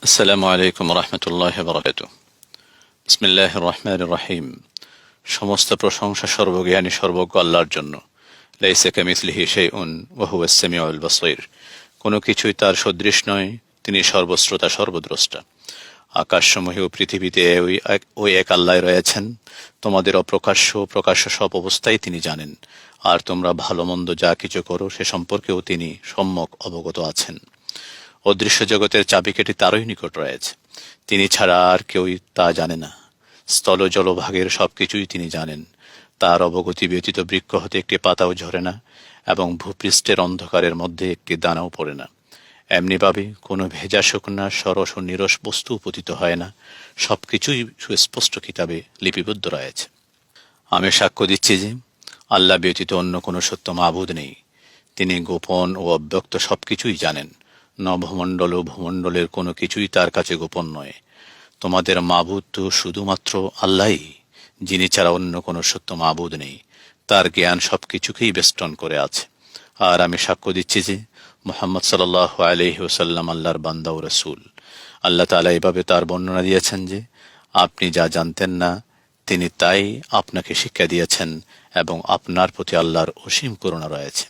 আসসালামু আলাইকুম রহমতুল্লাহ বারাকাতুহু। বিসমিল্লাহির রহমানির রহিম। সমস্ত প্রশংসা সর্বজ্ঞানী সর্বজ্ঞ আল্লাহর জন্য। লাইসা কামিসলিহি শাইউন ওয়া হুয়াস সামিউল বাসীর। কোনো কিছুই তার সদৃশ নয়, তিনি সর্বশ্রোতা সর্বদ্রষ্টা। আকাশসমূহে ও পৃথিবীতে ওই এক আল্লাহ রয়েছেন। তোমাদের অপ্রকাশ্য প্রকাশ্য সব অবস্থায় তিনি জানেন, আর তোমরা ভালো মন্দ যা কিছু করো সে সম্পর্কেও তিনি সম্যক অবগত আছেন। অদৃশ্য জগতের চাবিকাঠি তারই নিকট রয়েছে, তিনি ছাড়া আর কেউই তা জানে না। স্থল জলভাগের সবকিছুই তিনি জানেন। তার অবগতি ব্যতীত বৃক্ষ হতে একটি পাতাও ঝরে না, এবং ভূপৃষ্ঠের অন্ধকারের মধ্যে একটি দানাও পড়ে না। এমনিভাবে কোনো ভেজা শুকনা সরস ও নিরস বস্তু পতিত হয় না, সবকিছুই সুস্পষ্ট কিতাবে লিপিবদ্ধ রয়েছে। আমি সাক্ষ্য দিচ্ছি যে আল্লাহ ব্যতীত অন্য কোনো সত্য মাবুদ নেই। তিনি গোপন ও অব্যক্ত সবকিছুই জানেন। নভমণ্ডল ও ভূমণ্ডলের কোনো কিছুই তার কাছে গোপন নয়। তোমাদের মাবুদ তো শুধুমাত্র আল্লাহই, যিনি ছাড়া অন্য কোনো সত্য মাবুদ নেই। তার জ্ঞান সবকিছুকেই বেষ্টন করে আছে। আর আমি সাক্ষ্য দিচ্ছি যে মুহাম্মদ সাল্লাল্লাহু আলাইহি ওয়াসাল্লাম আল্লাহর বান্দা ও রাসূল। আল্লাহ তাআলা এভাবে তার বর্ণনা দিয়েছেন যে আপনি যা জানতেন না তিনি তাই আপনাকে শিক্ষা দিয়েছেন, এবং আপনার প্রতি আল্লাহর অসীম করুণা রয়েছে।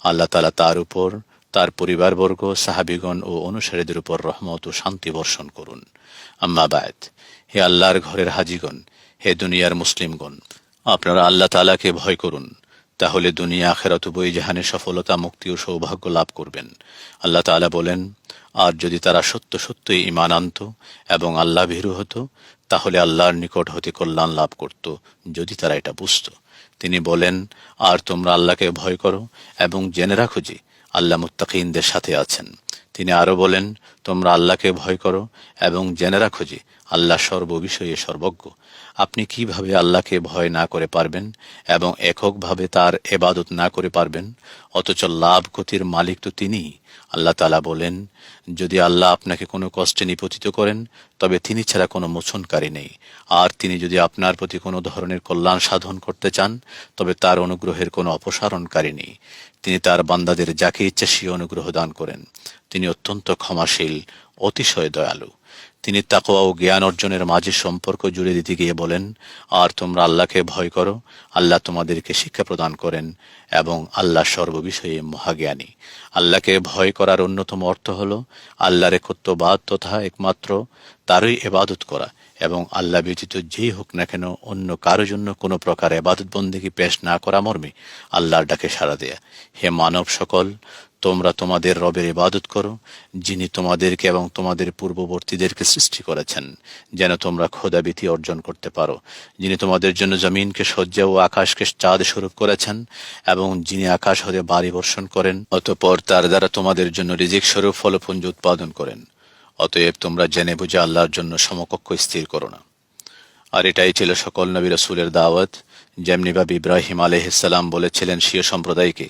আল্লাহ তাআলা তার উপর, তার পরিবারবর্গ, সাহাবীগণ ও অনুসারীদের উপর রহমত ও শান্তি বর্ষণ করুন। আম্মা বাদ। হে আল্লাহর ঘরের হাজিগণ, হে দুনিয়ার মুসলিমগণ, আপনারা আল্লাহ তাআলাকে ভয় করুন, তাহলে দুনিয়া আখিরাত উভয় জাহানে সফলতা, মুক্তি ও সৌভাগ্য লাভ করবেন। আল্লাহ তাআলা বলেন, আর যদি তারা সত্য সত্যই ঈমান আনত এবং আল্লাহ ভীরু হতো, তাহলে আল্লাহর নিকট হতে কল্যাণ লাভ করত, যদি তারা এটা বুঝত। তিনি বলেন, আর তোমরা আল্লাহকে ভয় করো এবং জেনে রাখো যে আল্লাহ মুত্তাকিনদের সাথে আছেন। তিনি আরো বলেন, তোমরা আল্লাহকে ভয় করো এবং জেনে রাখো যে আল্লাহ সর্ববিষয়ে সর্বজ্ঞ। আপনি কিভাবে আল্লাহকে ভয় না করে পারবেন এবং এককভাবে তার ইবাদত না করে পারবেন, অথচ লাভ ক্ষতির মালিক তো তিনিই। আল্লাহ তাআলা বলেন, যদি আল্লাহ আপনাকে কোনো কষ্টে নিপতিত করেন, তবে তিনি ছাড়া কোনো মোচনকারী নেই। আর তিনি যদি আপনার প্রতি কোনো ধরনের কল্যাণ সাধন করতে চান, তবে তার অনুগ্রহের কোনো অপসারণকারী নেই। তিনি তার বান্দাদের যাকে ইচ্ছা সে অনুগ্রহ দান করেন। তিনি অত্যন্ত ক্ষমাশীল, অতিশয় দয়ালু। তিনি তাকওয়া ও জ্ঞান অর্জনের মাঝে সম্পর্ক জুড়ে দিতে গিয়ে বলেন, আর তোমরা আল্লাহকে ভয় করো। আল্লাহ তোমাদেরকে শিক্ষা প্রদান করেন এবং আল্লাহ সর্ববিষয়ে মহাজ্ঞানী। আল্লাহকে ভয় করার অন্যতম অর্থ হল আল্লাহর একত্ববাদ তথা একমাত্র তারই ইবাদত করা, এবং আল্লাহ ব্যতীত যেই হোক না কেন অন্য কারো জন্য কোনো প্রকার ইবাদত বন্দেগী পেশ না করা মর্মে আল্লাহর ডাকে সাড়া দেয়া। হে মানব সকল, তোমরা তোমাদের রবের ইবাদত করো, যিনি তোমাদেরকে এবং তোমাদের পূর্ববর্তীদেরকে সৃষ্টি করেছেন, যেন তোমরা খোদাভীতি অর্জন করতে পারো। যিনি তোমাদের জন্য জমিনকে শয্যা ও আকাশকে চাঁদ স্বরূপ করেছেন, এবং যিনি আকাশ হতে বাড়ি বর্ষণ করেন, অতঃপর তার দ্বারা তোমাদের জন্য রিজিক স্বরূপ ফলপুঞ্জ উৎপাদন করেন। অতএব তোমরা জেনে বুঝে আল্লাহর জন্য সমকক্ষ স্থির করো না। আর এটাই ছিল সকল নবী রাসূলের দাওয়াত। যেমনিভাবে ইব্রাহিম আলাইহিসসালাম বলেছিলেন স্বীয় সম্প্রদায়কে,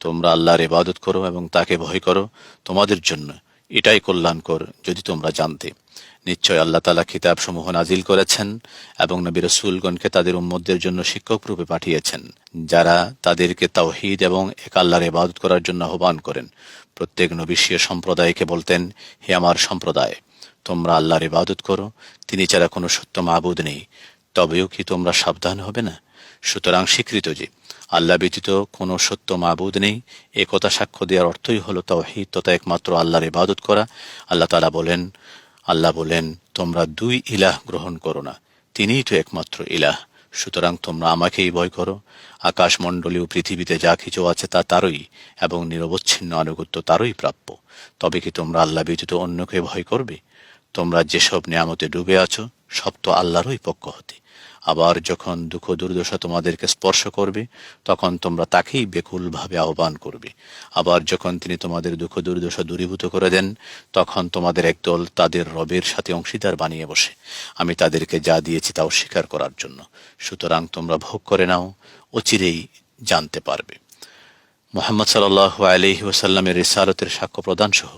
তোমরা আল্লাহর ইবাদত করো এবং তাকে ভয় করো, তোমাদের জন্য এটাই কল্যাণকর যদি তোমরা জানতে। নিশ্চয় আল্লাহ তাআলা কিতাবসমূহ নাজিল করেছেন এবং নবী রাসূলগণকে তাদের উম্মতদের জন্য শিক্ষক রূপে পাঠিয়েছেন, যারা তাদেরকে তাওহীদ এবং এক আল্লাহর ইবাদত করার জন্য আহ্বান করেন। প্রত্যেক নবী স্বীয় সম্প্রদায়কে বলতেন, হে আমার সম্প্রদায়, তোমরা আল্লাহর ইবাদত করো, তিনি ছাড়া কোনো সত্য মাবুদ নেই। তবেও কি তোমরা সাবধান হবে না? সুতরাং স্বীকৃত যে আল্লাহ ব্যতীত কোনো সত্য মাবুদ নেই, এ কথা সাক্ষ্য দেওয়ার অর্থই হলো তাওহীদ তথা একমাত্র আল্লাহর ইবাদত করা। আল্লাহ বলেন, তোমরা দুই ইলাহ গ্রহণ করো না, তিনিই তো একমাত্র ইলাহ। সুতরাং তোমরা আমাকেই ভয় করো। আকাশমণ্ডলীয় পৃথিবীতে যা কিছু আছে তা তারই, এবং নিরবচ্ছিন্ন আনুগত্য তারই প্রাপ্য। তবে কি তোমরা আল্লাহ ব্যতীত অন্যকে ভয় করবে? তোমরা যেসব নিয়ামতে ডুবে আছো, সব তো আল্লাহরই পক্ষ হতে। আবার যখন দুঃখ দুর্দশা তোমাদেরকে স্পর্শ করবে, তখন তোমরা তাকেই বেকুলভাবে আহ্বান করবে। আবার যখন তিনি তোমাদের দুঃখ দুর্দশা দূরীভূত করে দেন, তখন তোমাদের একদল তাদের রবের সাথে অংশীদার বানিয়ে বসে, আমি তাদেরকে যা দিয়েছি তা অস্বীকার করার জন্য। সুতরাং তোমরা ভোগ করে নাও, অচিরেই জানতে পারবে। মুহাম্মদ সাল্লাল্লাহু আলাইহি ওয়াসাল্লামের রিসালাতের সাক্ষ্য প্রদান সহ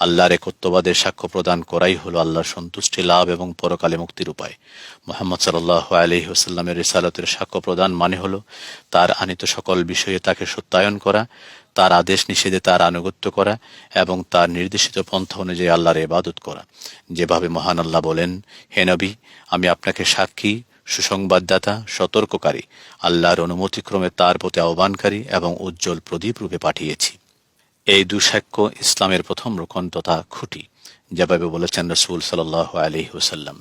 আল্লাহর একত্ববাদের সাক্ষ্য প্রদান করাই হলো আল্লাহর সন্তুষ্টি লাভ এবং পরকালে মুক্তির উপায়। মুহাম্মদ সাল্লাল্লাহু আলাইহি ওয়াসাল্লামের রিসালাতের সাক্ষ্য প্রদান মানে হলো তার আনিত সকল বিষয়ে তাকে সত্যায়ন করা, তার আদেশ নিষেধে তার আনুগত্য করা এবং তার নির্দেশিত পন্থা অনুযায়ী আল্লাহর ইবাদত করা। যেভাবে মহান আল্লাহ বলেন, হে নবী, আমি আপনাকে সাক্ষী, সুসংবাদদাতা, সতর্ককারী, আল্লাহর অনুমতিক্রমে তার প্রতি আহ্বানকারী এবং উজ্জ্বল প্রদীপ রূপে পাঠিয়েছি। এই দুঃসাক্ষ্য ইসলামের প্রথম রোকন তথা খুঁটি। যেভাবে বলেছেন রাসূল সাল্লাল্লাহু আলাইহি ওয়াসাল্লাম,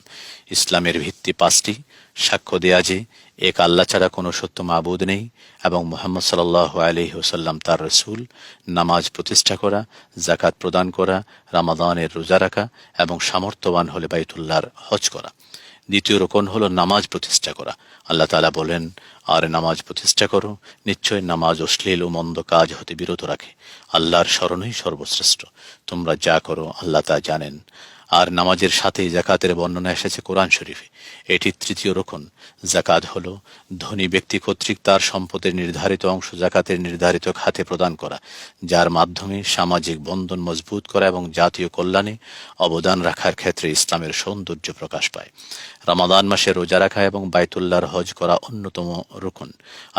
ইসলামের ভিত্তি পাঁচটি: সাক্ষ্য দেয়া যে এক আল্লাহ ছাড়া কোনো সত্য মাবুদ নেই এবং মুহাম্মদ সাল্লাল্লাহু আলাইহি ওয়াসাল্লাম তার রাসূল, নামাজ প্রতিষ্ঠা করা, যাকাত প্রদান করা, রমাদানের রোজা রাখা এবং সামর্থ্যবান হলে বাইতুল্লাহর হজ করা। দ্বিতীয় রোকন হলো নামাজ প্রতিষ্ঠা করা। আল্লাহ তাআলা বলেন, আর নামাজ প্রতিষ্ঠা করো, নিশ্চয় নামাজ অশ্লীল ও মন্দ কাজ হতে বিরত রাখে, আল্লাহর স্মরণই সর্বশ্রেষ্ঠ, তোমরা যা করো আল্লাহ তা জানেন। আর নামাজের সাথেই যাকাতের বর্ণনা এসেছে কোরআন শরীফে। এটি তৃতীয় রোকন। যাকাত হলো ধনী ব্যক্তি কর্তৃক তার সম্পদের নির্ধারিত অংশ যাকাতের নির্ধারিত খাতে প্রদান করা, যার মাধ্যমে সামাজিক বন্ধন মজবুত করা এবং জাতীয় কল্যাণে অবদান রাখার ক্ষেত্রে ইসলামের সৌন্দর্য প্রকাশ পায়। রমাদান মাসে রোজা রাখা এবং বাইতুল্লাহর হজ করা অন্যতম রুকন।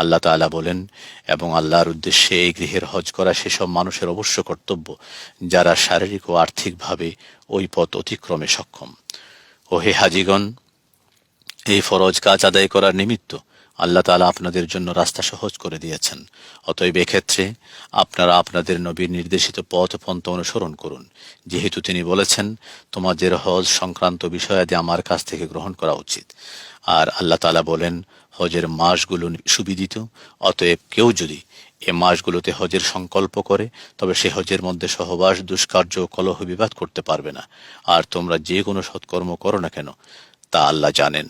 আল্লাহ তাআলা বলেন, এবং আল্লাহর উদ্দেশ্যে এই গৃহের হজ করা সেসব মানুষের অবশ্য কর্তব্য যারা শারীরিক ও আর্থিকভাবে ওই পথ অতিক্রমে সক্ষম। ও হে হাজিগণ, এই ফরজ কাজ আদায় করার নিমিত্ত আল্লাহ তাআলা আপনাদের জন্য রাস্তা সহজ করে দিয়েছেন। অতএব এক্ষেত্রে আপনারা আপনাদের নবীর নির্দেশিত পথ পন্থা অনুসরণ করুন, যেহেতু তিনি বলেছেন, তোমাদের হজ সংক্রান্ত বিষয়াদি আমার কাছ থেকে গ্রহণ করা উচিত। আর আল্লাহ তাআলা বলেন, হজের মাসগুলো সুবিদিত, অতএব কেউ যদি এ মাসগুলোতে হজের সংকল্প করে তবে সে হজের মধ্যে সহবাস, দুষ্কার্য ও কলহ বিবাদ করতে পারবে না। আর তোমরা যে কোনো সৎকর্ম করো না কেন তা আল্লাহ জানেন।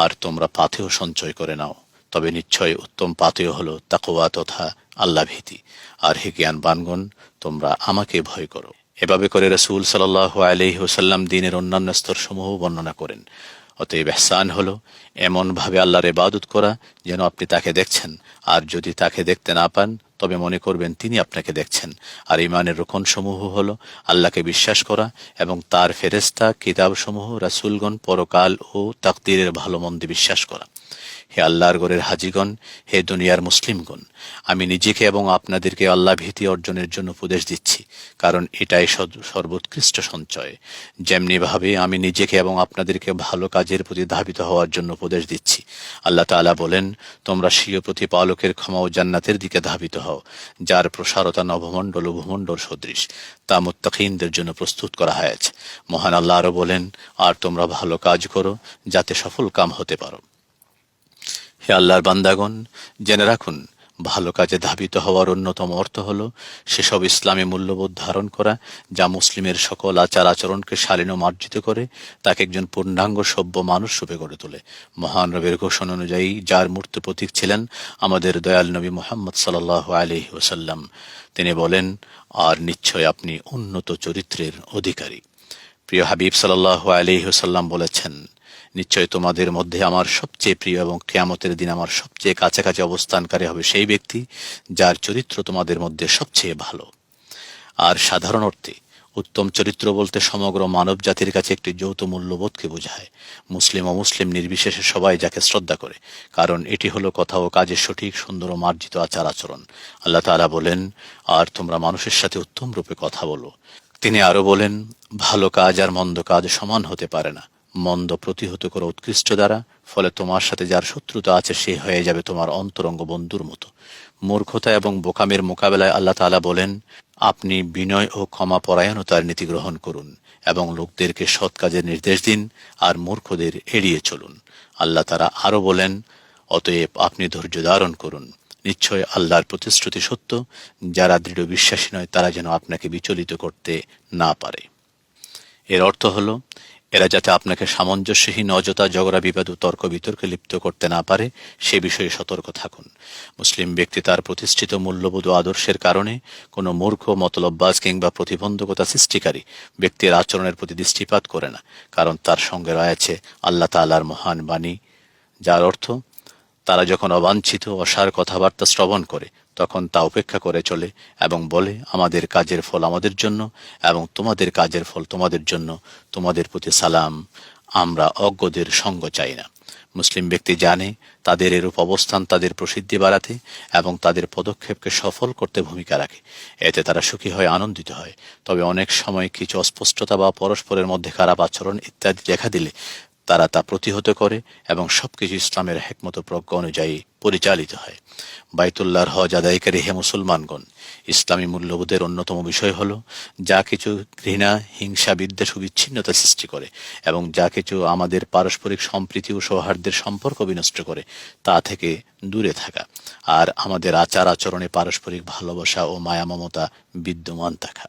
আর তোমরা পাথেয় সঞ্চয় করে নাও, তবে নিশ্চয় উত্তম পাথেয় হলো তাকওয়া তথা আল্লাহ ভীতি। আর হে জ্ঞানবানগণ, তোমরা আমাকে ভয় করো। এভাবে করে রাসূল সাল্লাল্লাহু আলাইহি ওয়াসাল্লাম দ্বীনের অন্যান্য স্তরসমূহ বর্ণনা করেন। অতএব ইহসান হলো এমন ভাবে আল্লাহর ইবাদত করা যেন আপনি তাকে দেখছেন, আর যদি তাকে দেখতে না পান তবে মনে করবেন তিনি আপনাকে দেখছেন। আর ঈমানের রুকন সমূহ হলো আল্লাহকে বিশ্বাস করা এবং তার ফেরেশতা, কিতাবসমূহ, রাসূলগণ, পরকাল ও তাকদীরের ভালো মন্দে বিশ্বাস করা। হে আল্লাহর ঘরের হাজিগণ, হে দুনিয়ার মুসলিমগণ, আমি নিজেকে এবং আপনাদেরকে আল্লাহ ভীতি অর্জনের জন্য উপদেশ দিচ্ছি, কারণ এটাই সর্বোৎকৃষ্ট সঞ্চয়। যেমনিভাবে আমি নিজেকে এবং আপনাদেরকে ভালো কাজের প্রতি ধাবিত হওয়ার জন্য উপদেশ দিচ্ছি। আল্লাহ তাআলা বলেন, তোমরা স্বীয় প্রতিপালকের ক্ষমা ও জান্নাতের দিকে ধাবিত হও, যার প্রসারতা নভমণ্ডল ও ভূমণ্ডল সদৃশ, তা মুত্তাকিনদের জন্য প্রস্তুত করা হয়েছে। মহান আল্লাহ আরো বলেন, আর তোমরা ভালো কাজ করো যাতে সফল কাম হতে পারো। হে আল্লাহর বান্দাগণ, জেনে রাখুন, ভালো কাজে ধাবিত হওয়ার অন্যতম অর্থ হল সেসব ইসলামী মূল্যবোধ ধারণ করা যা মুসলিমের সকল আচার আচরণকে শালীন ও মার্জিত করে, তাকে একজন পূর্ণাঙ্গ সভ্য মানুষ রূপে গড়ে তোলে। মহান রবের ঘোষণা অনুযায়ী যার মূর্ত প্রতীক ছিলেন আমাদের দয়াল নবী মুহাম্মদ সাল্লাল্লাহু আলাইহি ওয়াসাল্লাম, তিনি বলেন, আর নিশ্চয় আপনি উন্নত চরিত্রের অধিকারী। প্রিয় হাবিব সাল্লাল্লাহু আলাইহি ওয়াসাল্লাম বলেছেন, নিশ্চয় তোমাদের মধ্যে আমার সবচেয়ে প্রিয় এবং কিয়ামতের দিন আমার সবচেয়ে কাছাকাছি অবস্থানকারী হবে সেই ব্যক্তি যার চরিত্র তোমাদের মধ্যে সবচেয়ে ভালো। আর সাধারণ অর্থে উত্তম চরিত্র বলতে সমগ্র মানব জাতির কাছে একটি যৌথ মূল্যবোধকে বোঝায়। মুসলিম ও মুসলিম নির্বিশেষে সবাই যাকে শ্রদ্ধা করে, কারণ এটি হলো কথা ও কাজের সঠিক, সুন্দর ও মার্জিত আচার আচরণ। আল্লাহ তাআলা বলেন, আর তোমরা মানুষের সাথে উত্তম রূপে কথা বলো। তিনি আরো বলেন, ভালো কাজ আর মন্দ কাজ সমান হতে পারে না, মন্দ প্রতিহত করো উৎকৃষ্ট দ্বারা, ফলে তোমার সাথে যার শত্রুতা আছে সে হয়ে যাবে তোমার অন্তরঙ্গ বন্ধুর মতো। মূর্খতা এবং বোকামের মোকাবেলায় আল্লাহ তাআলা বলেন, আপনি বিনয় ও ক্ষমা পরায়ণতার নীতি গ্রহণ করুন এবং লোকদেরকে সৎ কাজের নির্দেশ দিন আর মূর্খদের এড়িয়ে চলুন। আল্লাহ তাআলা আরো বলেন, অতএব আপনি ধৈর্য ধারণ করুন, নিশ্চয় আল্লাহর প্রতিশ্রুতি সত্য, যারা দৃঢ় বিশ্বাসী নয় তারা যেন আপনাকে বিচলিত করতে না পারে। এর অর্থ হলো, এরা যাতে আপনাকে সামঞ্জস্যহীন অযথা ঝগড়া, বিবাদ ও তর্ক বিতর্কে লিপ্ত করতে না পারে সে বিষয়ে সতর্ক থাকুন। মুসলিম ব্যক্তি তার প্রতিষ্ঠিত মূল্যবোধ ও আদর্শের কারণে কোনো মূর্খ, মতলববাজ কিংবা প্রতিবন্ধকতা সৃষ্টিকারী ব্যক্তির আচরণের প্রতি দৃষ্টিপাত করে না, কারণ তার সঙ্গে রয়েছে আল্লাহ তাআলার মহান বাণী, যার অর্থ তারা যখন অবাঞ্ছিত অসার কথাবার্তা শ্রবণ করে তখন তা উপেক্ষা করে চলে এবং বলে, আমাদের কাজের ফল আমাদের জন্য এবং তোমাদের কাজের ফল তোমাদের জন্য, তোমাদের প্রতি সালাম, আমরা অজ্ঞদের সঙ্গ চাই না। মুসলিম ব্যক্তি জানে তাদের এরূপ অবস্থান তাদের প্রসিদ্ধি বাড়াতে এবং তাদের পদক্ষেপকে সফল করতে ভূমিকা রাখে। এতে তারা সুখী হয়, আনন্দিত হয়। তবে অনেক সময় কিছু অস্পষ্টতা বা পরস্পরের মধ্যে খারাপ আচরণ ইত্যাদি দেখা দিলে তারা তা প্রতিহত করে এবং সবকিছু ইসলামের হেকমত প্রজ্ঞা অনুযায়ী পরিচালিত হয়। বাইতুল্লাহর হজ আদায়কারী হে মুসলমানগণ, ইসলামী মূল্যবোধের অন্যতম বিষয় হল যা কিছু ঘৃণা, হিংসা, বিদ্বেষ ও বিচ্ছিন্নতা সৃষ্টি করে এবং যা কিছু আমাদের পারস্পরিক সম্প্রীতি ও সৌহার্দ্যের সম্পর্ক বিনষ্ট করে তা থেকে দূরে থাকা, আর আমাদের আচার আচরণে পারস্পরিক ভালোবাসা ও মায়া মমতা বিদ্যমান থাকা।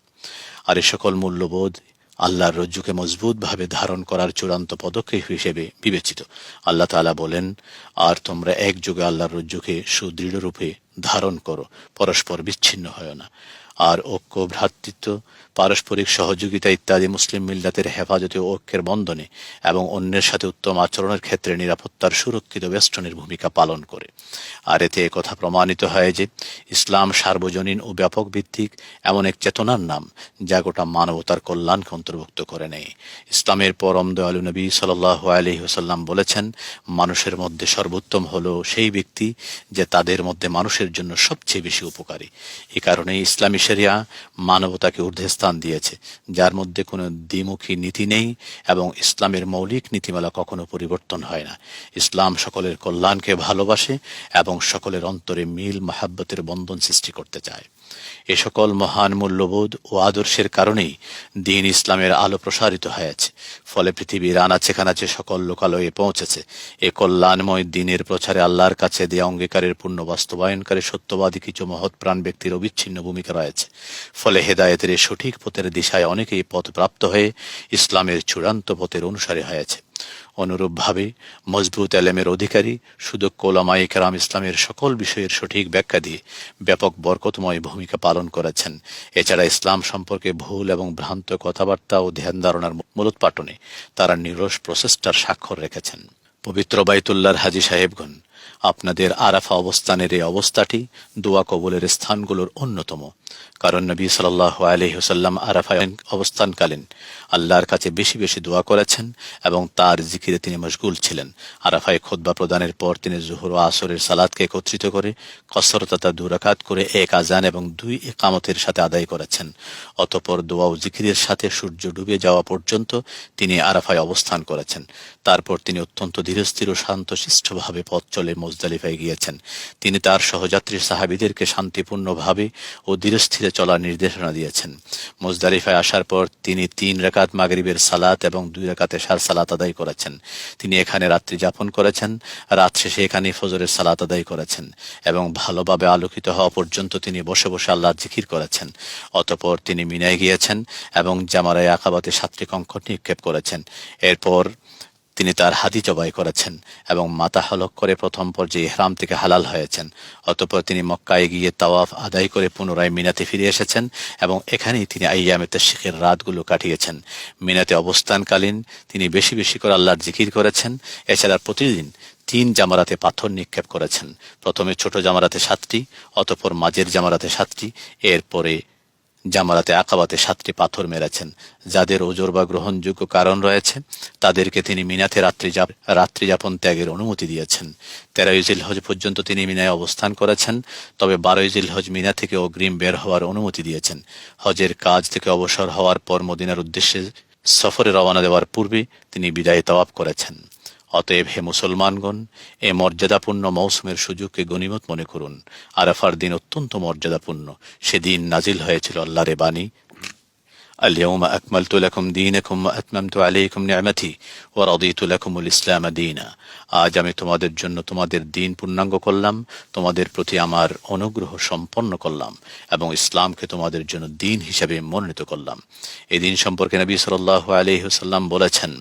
আর এ সকল মূল্যবোধ আল্লাহর রজ্জুকে মজবুতভাবে ধারণ করার চূড়ান্ত পদক্ষেপ হিসেবে বিবেচিত। আল্লাহ তাআলা বলেন, আর তোমরা একযোগে আল্লাহর রজ্জুকে সুদৃঢ় রূপে ধারণ করো, পরস্পর বিচ্ছিন্ন হয় না। আর ঐক্য, ভ্রাতৃত্ব, পারস্পরিক সহযোগিতা ইত্যাদি মুসলিম মিল্লাতের হেফাজতে ও ঐক্যের বন্ধনে এবং অন্যের সাথে উত্তম আচরণের ক্ষেত্রে নিরাপত্তার সুরক্ষিত বেষ্টনীর ভূমিকা পালন করে। আর এতে একথা প্রমাণিত হয় যে ইসলাম সার্বজনীন ও ব্যাপক ভিত্তিক এমন এক চেতনার নাম যা গোটা মানবতার কল্যাণকে অন্তর্ভুক্ত করে নেয়। ইসলামের পরম দয়ালু নবী সাল্লাল্লাহু আলাইহি ওয়াসাল্লাম বলেছেন, মানুষের মধ্যে সর্বোত্তম হলো সেই ব্যক্তি যে তাদের মধ্যে মানুষের জন্য সবচেয়ে বেশি উপকারী। এ কারণে ইসলামী শরিয়া মানবতাকে ঊর্ধ্বে স্থান দিয়েছে, যার মধ্যে কোনো দ্বিমুখী নীতি নেই এবং ইসলামের মৌলিক নীতিমালা কখনো পরিবর্তন হয় না। ইসলাম সকলের কল্যাণকে ভালোবাসে এবং সকলের অন্তরে মিল মাহাব্বতের বন্ধন সৃষ্টি করতে চায়। এ সকল মহান মূল্যবোধ ও আদর্শের কারণেই দ্বীন ইসলামের আলো প্রসারিত হয়েছে। ফলে পৃথিবীর আনাচে কানাচে সকল লোকালয়ে পৌঁছেছে। এ কল্যাণময় দ্বীনের প্রচারে আল্লাহর কাছে দেয়া অঙ্গীকারের পূর্ণ বাস্তবায়নকারী সত্যবাদী কিছু মহৎ প্রাণ ব্যক্তির অবিচ্ছিন্ন ভূমিকা রয়েছে। ফলে হেদায়েতের এই সঠিক পথের দিশায় অনেকেই পথপ্রাপ্ত হয়ে ইসলামের চূড়ান্ত পথের অনুসারী হয়েছে। অনুরূপভাবে মজবুত এলেমের অধিকারী সুদক্ষ ওলামায়ে কেরাম ইসলামের সকল বিষয়ের সঠিক ব্যাখ্যা দিয়ে ব্যাপক বরকতময় ভূমিকা পালন করেছেন। এছাড়া ইসলাম সম্পর্কে ভুল এবং ভ্রান্ত কথাবার্তা ও ধ্যান ধারণার মূলোৎপাটনে তারা নিরস প্রচেষ্টার স্বাক্ষর রেখেছেন। পবিত্র বাইতুল্লাহর হাজী সাহেবগণ, আপনাদের আরাফা অবস্থানের এই অবস্থাটি দোয়া কবুলের স্থানগুলোর অন্যতম। কারণ নবী সাল্লাল্লাহু আলাইহি ওয়াসাল্লাম আরাফায় অবস্থানকালীন আল্লাহর কাছে বেশি বেশি দোয়া করেছেন এবং তার জিকিরে তিনি মশগুল ছিলেন। আরাফায় খুতবা প্রদানের পর তিনি জোহর ও আসরের সালাতকে একত্রিত করে কসর তথা 2 রাকাত করে 1 আযান এবং 2 ইকামতের সাথে আদায় করেছেন। অতঃপর দোয়া ও জিকিরের সাথে সূর্য ডুবে যাওয়া পর্যন্ত তিনি আরাফায় অবস্থান করেছেন। তারপর তিনি অত্যন্ত ধীরস্থির ও শান্তশিষ্টভাবে পথ চলে মুজদালিফায় গিয়েছেন। তিনি তার সহযাত্রী সাহাবীদেরকে শান্তিপূর্ণভাবে ও ধীরস্থিরে চলার নির্দেশনা দিয়েছেন। মুজদালিফায় আসার পর তিনি 3 রাকাত মাগরিবের সালাত এবং 2 রাকাত এশার সালাত আদায় করেছেন। তিনি এখানে রাত্রি যাপন করেছেন। রাত শেষে এখানে ফজরের সালাত আদায় করেছেন এবং ভালোভাবে আলোকিত হওয়া পর্যন্ত তিনি বসে বসে আল্লাহর জিকির করেছেন। অতঃপর তিনি মিনায় গিয়েছেন এবং জামারায়ে আকাবাতে 7টি কঙ্কর নিক্ষেপ করেছেন। এরপর তিনি তার হাদি জবাই করেছেন এবং মাথা হলক করে প্রথম পর্যায়ে ইহরাম থেকে হালাল হয়েছেন। অতঃপর তিনি মক্কায় গিয়ে তাওয়াফ আদায় করে পুনরায় মিনাতে ফিরে এসেছেন এবং এখানেই তিনি আইয়ামে তাশরিকের রাতগুলো কাটিয়েছেন। মিনাতে অবস্থানকালীন তিনি বেশি বেশি করে আল্লাহর জিকির করেছেন। এছাড়া প্রতিদিন 3 জামারাতে পাথর নিক্ষেপ করেছেন। প্রথমে ছোট জামারাতে 7টি, অতঃপর মাঝের জামারাতে 7টি, এরপরে জামারাতে আকাবাতে 7টি পাথর মেরেছেন। যাদের ওজর বা গ্রহণযোগ্য কারণ রয়েছে তাদেরকে তিনি মিনাতে রাত্রি যাপন ত্যাগের অনুমতি দিয়েছেন। 13ই জিলহজ পর্যন্ত তিনি মিনায় অবস্থান করেছেন। তবে 12ই জিলহজ মিনা থেকে অগ্রিম বের হওয়ার অনুমতি দিয়েছেন। হজের কাজ থেকে অবসর হওয়ার পর মদিনার উদ্দেশ্যে সফরে রওনা দেওয়ার পূর্বে তিনি বিদায় তাওয়াফ করেছেন। অতএব হে মুসলমানগণ, এ মর্যাদাপূর্ণ মৌসুমের সুযোগকে গনিমত মনে করুন। আরাফার দিন অত্যন্ত মর্যাদাপূর্ণ। সেদিন নাজিল হয়েছিল আল্লাহর বাণী, اليوم أكملت لكم دينكم وأتممت عليكم نعمتي ورضيت لكم الإسلام دينا। আজ আমি তোমাদের জন্য তোমাদের দিন পূর্ণাঙ্গ করলাম, তোমাদের প্রতি আমার অনুগ্রহ সম্পন্ন করলাম এবং ইসলামকে তোমাদের জন্য দিন হিসেবে মনোনীত করলাম। এই দিন সম্পর্কে নবী সাল্লাল্লাহু আলাইহি ওয়াসাল্লাম বলেছেন,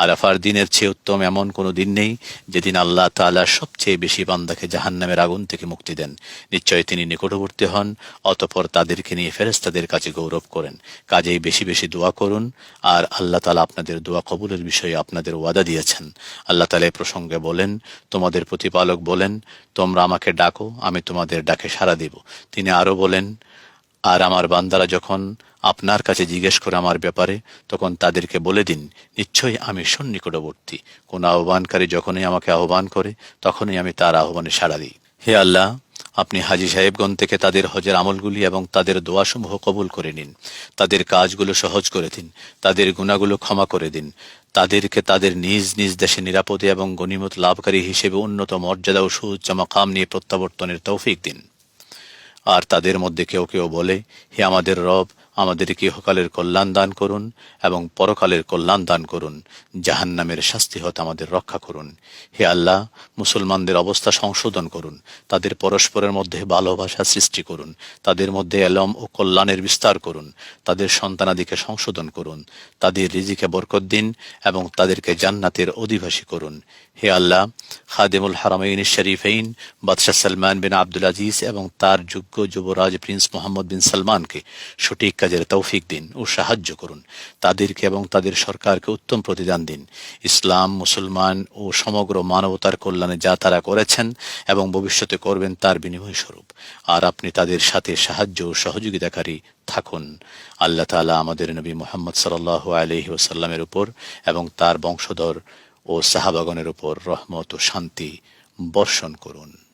আরাফার দিনের চেয়ে উত্তম এমন কোনো দিন নেই যেদিন আল্লাহ তাআলা সবচেয়ে বেশি বান্দাকে জাহান্নামের আগুন থেকে মুক্তি দেন। নিশ্চয় তিনি নিকটবর্তী হন, অতঃপর তাদেরকে নিয়ে ফেরেশতাদের কাছে গৌরব করেন। কাজেই বেশি বেশি দোয়া করুন, আর আল্লাহ তাআলা আপনাদের দোয়া কবুলের বিষয়ে আপনাদের ওয়াদা দিয়েছেন। আল্লাহ তাআলা এই প্রসঙ্গে বলেন, তোমাদের প্রতিপালক বলেন, তোমরা আমাকে ডাকো, আমি তোমাদের ডাকে সাড়া দেব। তিনি আরো বলেন, আর আমার বান্দারা যখন আপনার কাছে জিজ্ঞেস করে আমার ব্যাপারে, তখন তাদেরকে বলে দিন, নিশ্চয়ই আমি সন্নিকটবর্তী। কোন আহ্বানকারী যখনই আমাকে আহ্বান করে, তখনই আমি তার আহ্বানে সাড়া দিই। হে আল্লাহ, আপনি হাজী সাহেবগণ থেকে তাদের হজের আমলগুলি এবং তাদের দোয়াসমূহ কবুল করে নিন। তাদের কাজগুলো সহজ করে দিন, তাদের গুনাহগুলো ক্ষমা করে দিন। তাদেরকে তাদের নিজ নিজ দেশে নিরাপদে এবং গনিমত লাভকারী হিসেবে উন্নত মর্যাদা ও সুউচ্চ মাকাম নিয়ে প্রত্যাবর্তনের তৌফিক দিন। আর তাদের মধ্যে কেউ কেউ বলে, হে আমাদের রব, আমাদেরকে ইহকালের কল্যাণ দান করুন এবং পরকালের কল্যাণ দান করুন, জাহান্নামের শাস্তি হতে আমাদের রক্ষা করুন। হে আল্লাহ, মুসলমানদের অবস্থা সংশোধন করুন, তাদের পরস্পরের মধ্যে ভালোবাসা সৃষ্টি করুন, তাদের মধ্যে এলম ও কল্যাণের বিস্তার করুন, তাদের সন্তানাদিকে সংশোধন করুন, তাদের রিজিকে বরকত দিন এবং তাদেরকে জান্নাতের অধিবাসী করুন। হে আল্লাহ, খাদেমুল হারামাইন শরীফাইন বাদশাহ সালমান বিন আব্দুল আজিজ এবং তার যোগ্য যুবরাজ প্রিন্স মোহাম্মদ বিন সালমানকে সঠিক কাজের তৌফিক দিন ও সাহায্য করুন। তাদেরকে এবং তাদের সরকারকে উত্তম প্রতিদান দিন। ইসলাম, মুসলমান ও সমগ্র মানবতার কল্যাণে যা তারা করেছেন এবং ভবিষ্যতে করবেন তার বিনিময় স্বরূপ। আর আপনি তাদের সাথে সাহায্য ও সহযোগিতাকারী থাকুন। আল্লাহ তাআলা আমাদের নবী মুহাম্মদ সাল্লাল্লাহু আলাইহি ওয়াসাল্লামের উপর এবং তার বংশধর ও সাহাবাগণের উপর রহমত ও শান্তি বর্ষণ করুন।